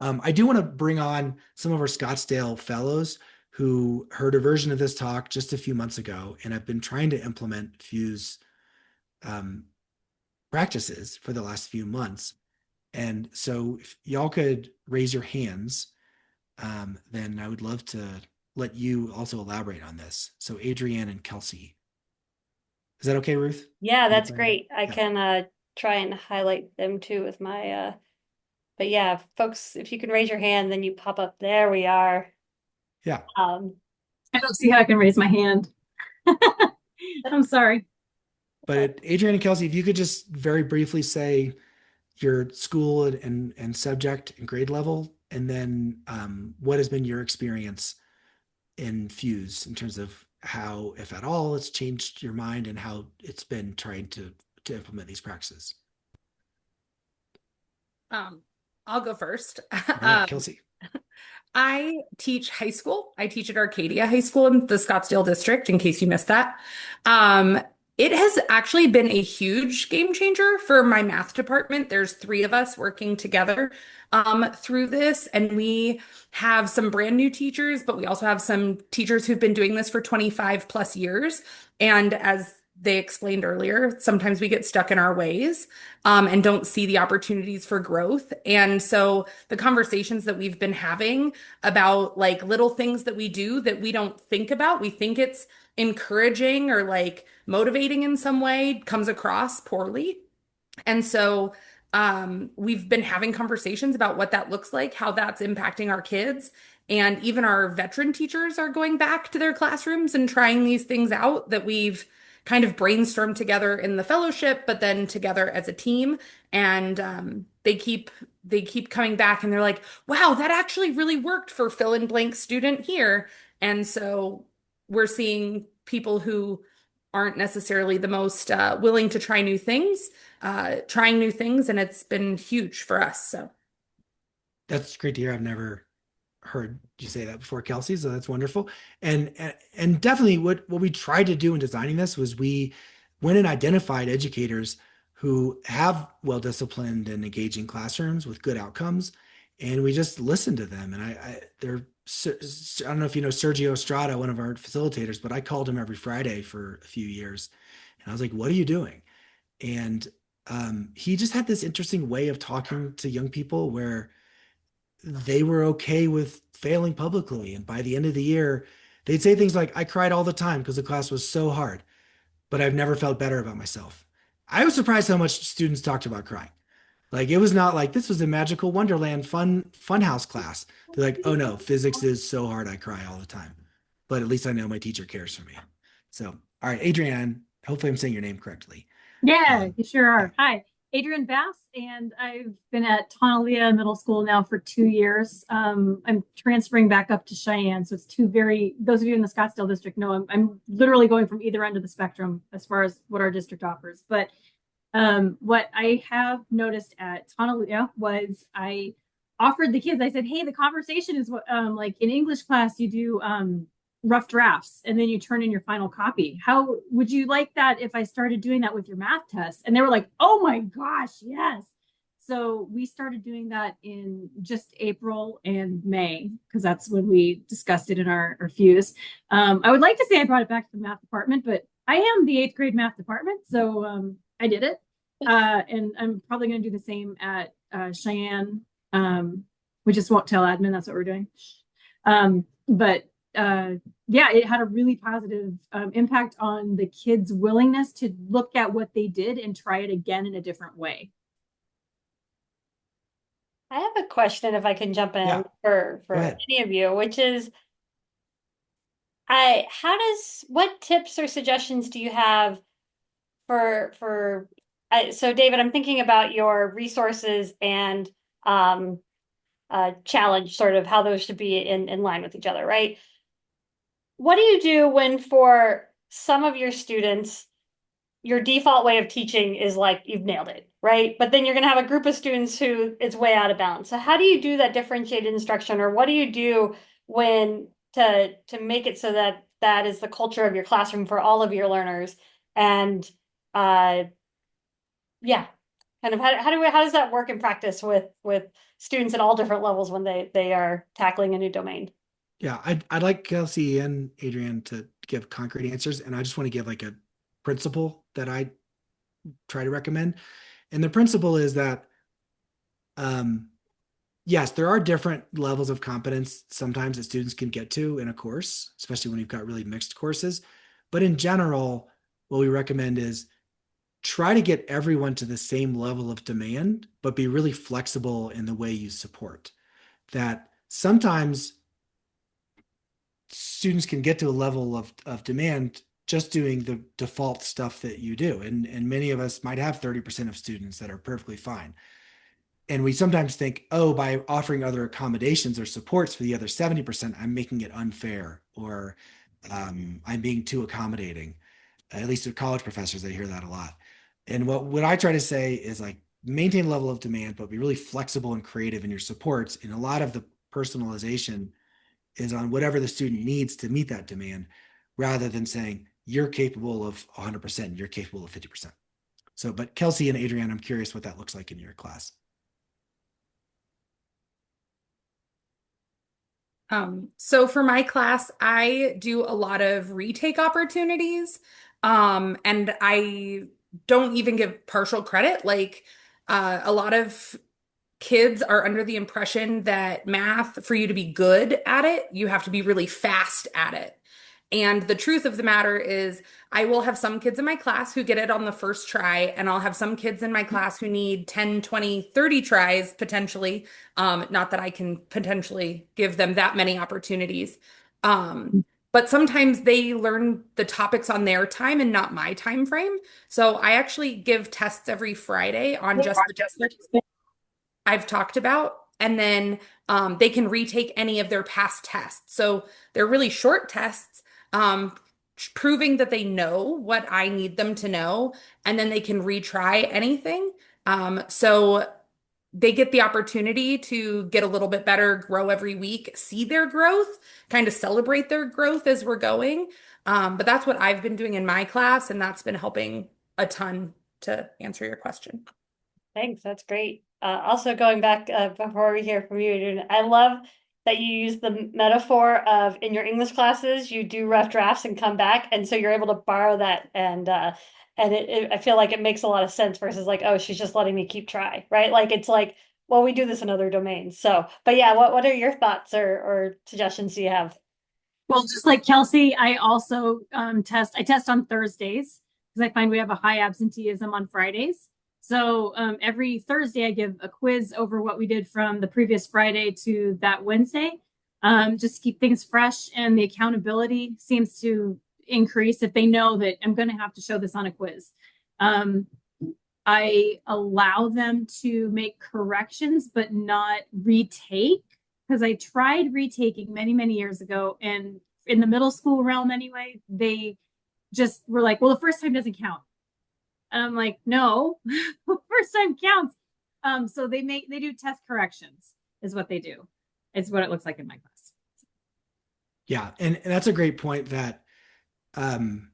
I do want to bring on some of our Scottsdale fellows who heard a version of this talk just a few months ago and have been trying to implement Fuse um, practices for the last few months. And so if y'all could raise your hands, then I would love to let you also elaborate on this. So Adrienne and Kelsey. Is that okay, Ruth? Yeah, Can you that's bring them? great. I Yeah. can try and highlight them too with my but yeah, folks, if you can raise your hand, then you pop up. There we are. Yeah. Um, I don't see how I can raise my hand. I'm sorry. But Adrienne and Kelsey, if you could just very briefly say your school and subject and grade level, and then what has been your experience in Fuse in terms of how, if at all, it's changed your mind and how it's been trying to implement these practices. Um, I'll go first. All right, Kelsey. I teach high school. I teach at Arcadia High School in the Scottsdale district, in case you missed that. Um, it has actually been a huge game changer for my math department. There's three of us working together through this, and we have some brand new teachers, but we also have some teachers who've been doing this for 25 plus years. And as they explained earlier, sometimes we get stuck in our ways and don't see the opportunities for growth. And so the conversations that we've been having about like little things that we do that we don't think about, we think it's encouraging or like motivating in some way, comes across poorly. And so we've been having conversations about what that looks like, how that's impacting our kids. And even our veteran teachers are going back to their classrooms and trying these things out that we've kind of brainstormed together in the fellowship, but then together as a team. And they keep coming back and they're like, wow, that actually really worked for fill in blank student here. And so we're seeing people who aren't necessarily the most willing to try new things, trying new things, and it's been huge for us. So That's great to hear. I've never heard you say that before, Kelsey. So that's wonderful. And definitely what we tried to do in designing this was we went and identified educators who have well-disciplined and engaging classrooms with good outcomes. And we just listened to them. And I don't know if you know Sergio Estrada, one of our facilitators, but I called him every Friday for a few years. And I was like, what are you doing? And he just had this interesting way of talking to young people where they were okay with failing publicly. And by the end of the year, they'd say things like, I cried all the time because the class was so hard, but I've never felt better about myself. I was surprised how much students talked about crying. Like it was not like this was a magical wonderland fun house class. They're like, oh no, physics is so hard I cry all the time. But at least I know my teacher cares for me. So, all right, Adrienne, hopefully I'm saying your name correctly. Yeah, Um, you sure yeah. are. Hi, Adrian Bass, and I've been at Tonalea Middle School now for 2 years. I'm transferring back up to Cheyenne, so it's those of you in the Scottsdale district know I'm literally going from either end of the spectrum as far as what our district offers. But what I have noticed at Tonalea was I offered the kids, I said, hey, the conversation is what, like in English class, you do rough drafts and then you turn in your final copy. How would you like that if I started doing that with your math test? And they were like, oh my gosh, yes. So we started doing that in just April and May because that's when we discussed it in our Fuse. I would like to say I brought it back to the math department, but I am the eighth grade math department, so I did it. And I'm probably going to do the same at Cheyenne. We just won't tell admin that's what we're doing. But yeah, it had a really positive impact on the kids' willingness to look at what they did and try it again in a different way. I have a question if I can jump in Yeah, go for ahead. any of you, which is what tips or suggestions do you have so David, I'm thinking about your resources and um challenge, sort of how those should be in line with each other, right? What do you do when for some of your students, your default way of teaching is like you've nailed it, right? But then you're going to have a group of students who it's way out of balance. So how do you do that differentiated instruction, or what do you do when to make it so that that is the culture of your classroom for all of your learners? And uh yeah, kind of how does that work in practice with students at all different levels when they are tackling a new domain. Yeah, I'd like Kelsey and Adrienne to give concrete answers, and I just want to give like a principle that I try to recommend. And the principle is that um, yes, there are different levels of competence sometimes that students can get to in a course, especially when you've got really mixed courses. But in general, what we recommend is try to get everyone to the same level of demand, but be really flexible in the way you support. That sometimes students can get to a level of demand just doing the default stuff that you do. And many of us might have 30% of students that are perfectly fine. And we sometimes think, oh, by offering other accommodations or supports for the other 70%, I'm making it unfair or I'm being too accommodating. At least with college professors, I hear that a lot. And what I try to say is like maintain a level of demand, but be really flexible and creative in your supports. And a lot of the personalization is on whatever the student needs to meet that demand, rather than saying you're capable of 100%, you're capable of 50%. So, but Kelsey and Adrienne, I'm curious what that looks like in your class. So for my class, I do a lot of retake opportunities. And I don't even give partial credit. Like, a lot of kids are under the impression that math, for you to be good at it, you have to be really fast at it. And the truth of the matter is, I will have some kids in my class who get it on the first try, and I'll have some kids in my class who need 10, 20, 30 tries potentially. Not that I can potentially give them that many opportunities. But sometimes they learn the topics on their time and not my time frame. So I actually give tests every Friday on just the topics I've talked about, and then they can retake any of their past tests. So they're really short tests, proving that they know what I need them to know, and then they can retry anything. So they get the opportunity to get a little bit better, grow every week, see their growth, kind of celebrate their growth as we're going. But that's what I've been doing in my class, and that's been helping a ton to answer your question. Thanks, that's great. Also going back before we hear from you, Adrian, I love that you use the metaphor of in your English classes, you do rough drafts and come back, and so you're able to borrow that and I feel like it makes a lot of sense versus like, oh, she's just letting me keep try, right? Like it's like, well, we do this in other domains. So, but yeah, what are your thoughts or suggestions do you have? Well, just like Kelsey, I also I test on Thursdays because I find we have a high absenteeism on Fridays. So every Thursday, I give a quiz over what we did from the previous Friday to that Wednesday, just to keep things fresh. And the accountability seems to increase if they know that I'm going to have to show this on a quiz. Um, I allow them to make corrections, but not retake because I tried retaking many, many years ago. And in the middle school realm, anyway, they just were like, well, the first time doesn't count. And I'm like, no, first time counts. So they do test corrections, is what they do. It's what it looks like in my class. Yeah, and that's a great point that um,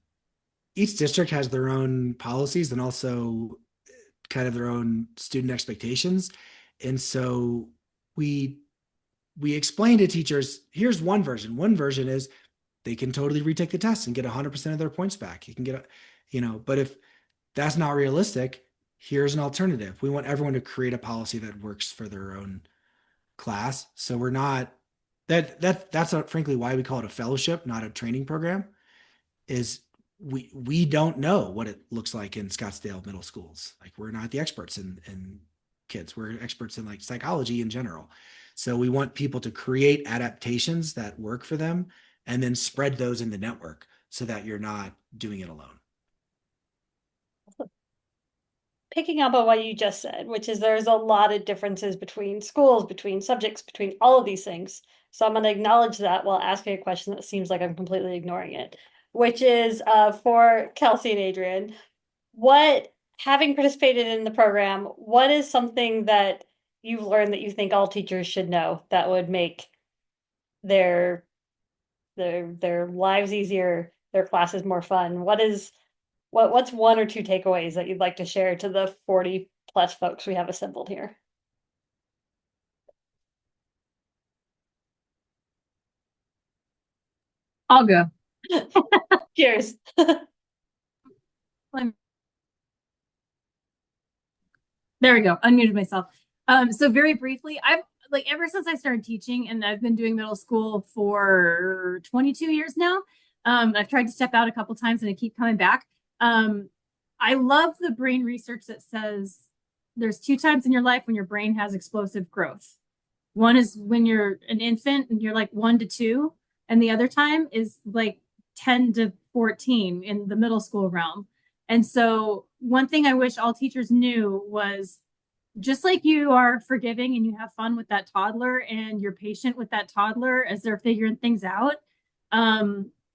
each district has their own policies and also kind of their own student expectations. And so we we explain to teachers, here's one version. One version is they can totally retake the test and get 100% of their points back. You can get, but if that's not realistic, here's an alternative. We want everyone to create a policy that works for their own class. So we're not that's frankly why we call it a fellowship, not a training program, is we don't know what it looks like in Scottsdale middle schools. Like we're not the experts in kids. We're experts in like psychology in general. So we want people to create adaptations that work for them and then spread those in the network so that you're not doing it alone. Picking up on what you just said, which is there's a lot of differences between schools, between subjects, between all of these things. So I'm going to acknowledge that while asking a question that seems like I'm completely ignoring it, which is for Kelsey and Adrian, what, having participated in the program, what is something that you've learned that you think all teachers should know that would make their their lives easier, their classes more fun? What's one or two takeaways that you'd like to share to the 40+ folks we have assembled here? I'll go. Cheers. There we go. Unmuted myself. So very briefly, I've like ever since I started teaching, and I've been doing middle school for 22 years now. I've tried to step out a couple times and I keep coming back. Um, I love the brain research that says there's two times in your life when your brain has explosive growth. One is when you're an infant and you're like 1 to 2, and the other time is like 10 to 14 in the middle school realm. And so, one thing I wish all teachers knew was just like you are forgiving and you have fun with that toddler and you're patient with that toddler as they're figuring things out.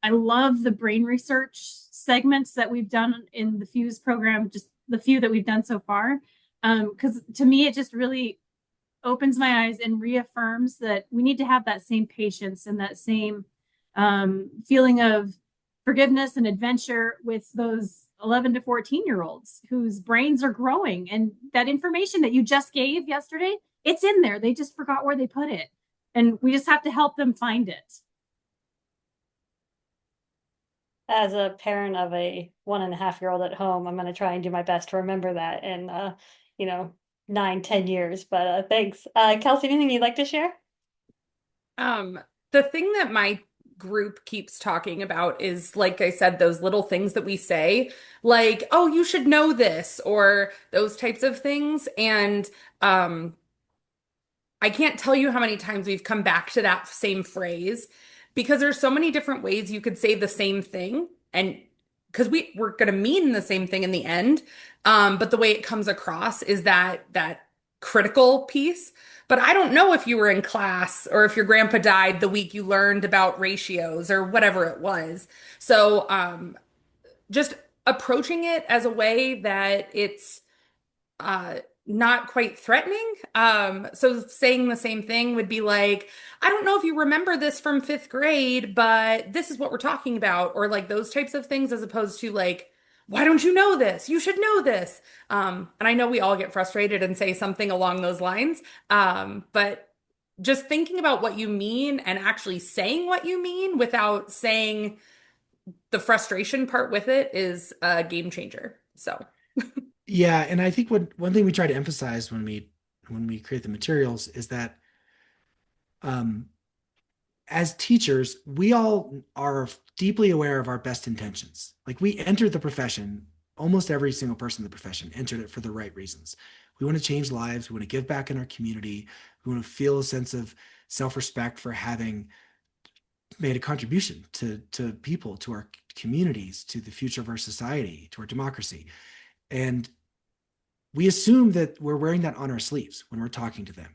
I love the brain research segments that we've done in the Fuse program, just the few that we've done so far. Because to me, it just really opens my eyes and reaffirms that we need to have that same patience and that same feeling of forgiveness and adventure with those 11 to 14-year-olds whose brains are growing. And that information that you just gave yesterday, it's in there. They just forgot where they put it. And we just have to help them find it. As a parent of a 1.5-year-old at home, I'm going to try and do my best to remember that in, you know, 9, 10 years. But thanks. Kelsey, anything you'd like to share? Um, the thing that my group keeps talking about is, like I said, those little things that we say, like, oh, you should know this, or those types of things. And um, I can't tell you how many times we've come back to that same phrase because there's so many different ways you could say the same thing. And because we're going to mean the same thing in the end. But the way it comes across is that critical piece. But I don't know if you were in class or if your grandpa died the week you learned about ratios or whatever it was. So just approaching it as a way that it's uh not quite threatening. So saying the same thing would be like, I don't know if you remember this from fifth grade, but this is what we're talking about, or like those types of things, as opposed to like, why don't you know this? You should know this. And I know we all get frustrated and say something along those lines. But just thinking about what you mean and actually saying what you mean without saying the frustration part with it is a game changer. So. Yeah, and I think what one thing we try to emphasize when we create the materials is that um, as teachers, we all are deeply aware of our best intentions. Like we entered the profession, almost every single person in the profession entered it for the right reasons. We want to change lives. We want to give back in our community. We want to feel a sense of self-respect for having made a contribution to people, to our communities, to the future of our society, to our democracy. And we assume that we're wearing that on our sleeves when we're talking to them,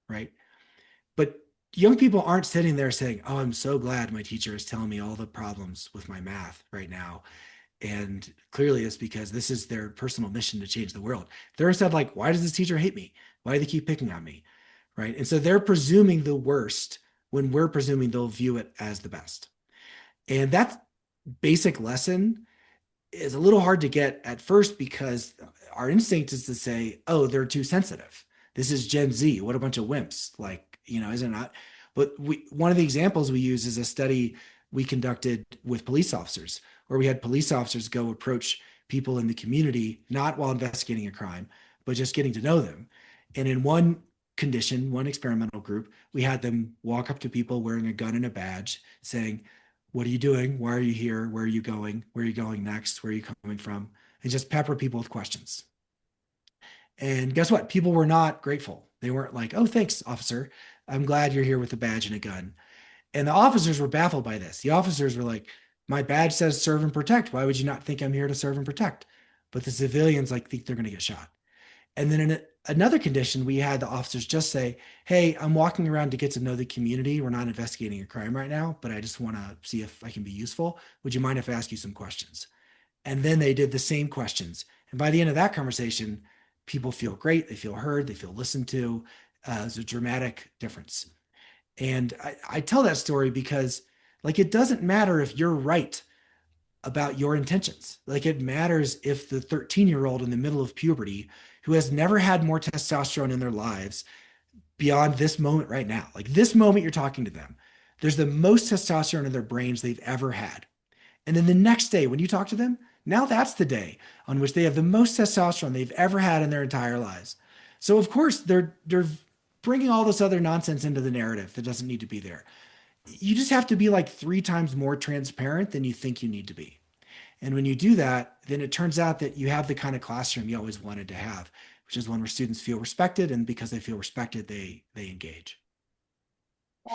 right? But young people aren't sitting there saying, "Oh, I'm so glad my teacher is telling me all the problems with my math right now." And clearly it's because this is their personal mission to change the world. They're instead like, "Why does this teacher hate me? Why do they keep picking on me?" Right? And so they're presuming the worst when we're presuming they'll view it as the best. And that basic lesson is a little hard to get at first because our instinct is to say, "Oh, they're too sensitive. This is Gen Z. What a bunch of wimps!" Like, is it not? But one of the examples we use is a study we conducted with police officers, where we had police officers go approach people in the community, not while investigating a crime, but just getting to know them. And in one condition, one experimental group, we had them walk up to people wearing a gun and a badge, saying, "What are you doing? Why are you here? Where are you going? Where are you going next? Where are you coming from?" And just pepper people with questions. And guess what? People were not grateful. They weren't like, "Oh, thanks, officer. I'm glad you're here with a badge and a gun." And the officers were baffled by this. The officers were like, "My badge says serve and protect. Why would you not think I'm here to serve and protect?" But the civilians like think they're going to get shot. And then in another condition, we had the officers just say, "Hey, I'm walking around to get to know the community. We're not investigating a crime right now, but I just want to see if I can be useful. Would you mind if I ask you some questions?" And then they did the same questions. And by the end of that conversation, people feel great. They feel heard. They feel listened to. It's a dramatic difference. And I tell that story because, like, it doesn't matter if you're right about your intentions. Like, it matters if the 13-year-old in the middle of puberty who has never had more testosterone in their lives beyond this moment right now, like this moment you're talking to them, There's the most testosterone in their brains they've ever had. And then the next day, when you talk to them, now that's the day on which they have the most testosterone they've ever had in their entire lives. So of course they're bringing all this other nonsense into the narrative that doesn't need to be there. You just have to be like 3 times more transparent than you think you need to be. And when you do that, then it turns out that you have the kind of classroom you always wanted to have, which is one where students feel respected, and because they feel respected, they engage.